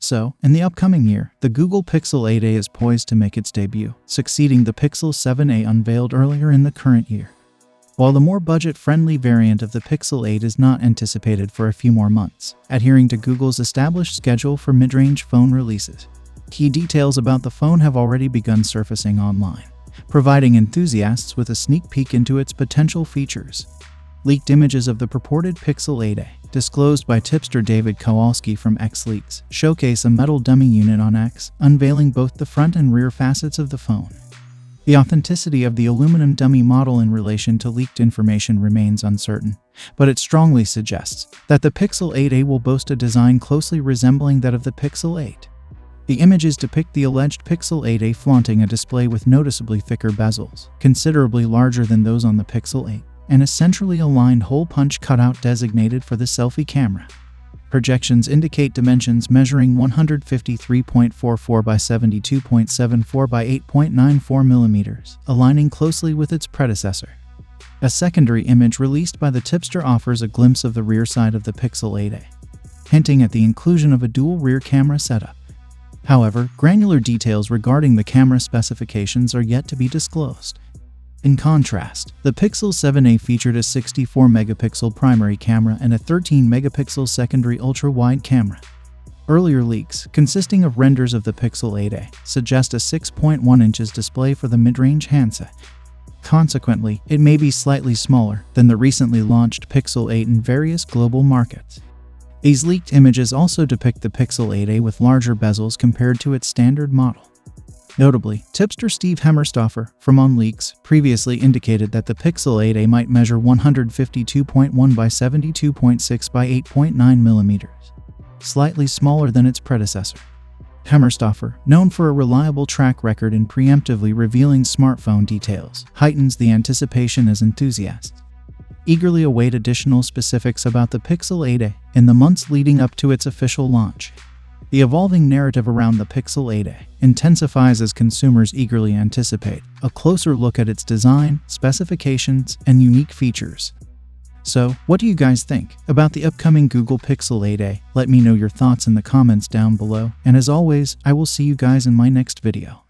So, in the upcoming year, the Google Pixel 8a is poised to make its debut, succeeding the Pixel 7a unveiled earlier in the current year. While the more budget-friendly variant of the Pixel 8 is not anticipated for a few more months, adhering to Google's established schedule for mid-range phone releases. Key details about the phone have already begun surfacing online, providing enthusiasts with a sneak peek into its potential features. Leaked images of the purported Pixel 8a, disclosed by tipster David Kowalski from X-Leaks, showcase a metal dummy unit on X, unveiling both the front and rear facets of the phone. The authenticity of the aluminum dummy model in relation to leaked information remains uncertain, but it strongly suggests that the Pixel 8a will boast a design closely resembling that of the Pixel 8. The images depict the alleged Pixel 8a flaunting a display with noticeably thicker bezels, considerably larger than those on the Pixel 8, and a centrally aligned hole punch cutout designated for the selfie camera. Projections indicate dimensions measuring 153.44 by 72.74 by 8.94 mm, aligning closely with its predecessor. A secondary image released by the tipster offers a glimpse of the rear side of the Pixel 8a, hinting at the inclusion of a dual rear camera setup. However, granular details regarding the camera specifications are yet to be disclosed. In contrast, the Pixel 7a featured a 64-megapixel primary camera and a 13-megapixel secondary ultra-wide camera. Earlier leaks, consisting of renders of the Pixel 8a, suggest a 6.1 inches display for the mid-range handset. Consequently, it may be slightly smaller than the recently launched Pixel 8 in various global markets. These leaked images also depict the Pixel 8a with larger bezels compared to its standard model. Notably, tipster Steve Hemmerstoffer from OnLeaks previously indicated that the Pixel 8a might measure 152.1 by 72.6 by 8.9 mm, slightly smaller than its predecessor. Hemmerstoffer, known for a reliable track record in preemptively revealing smartphone details, heightens the anticipation as enthusiasts eagerly await additional specifics about the Pixel 8a in the months leading up to its official launch. The evolving narrative around the Pixel 8a intensifies as consumers eagerly anticipate a closer look at its design, specifications, and unique features. So, what do you guys think about the upcoming Google Pixel 8a? Let me know your thoughts in the comments down below, and as always, I will see you guys in my next video.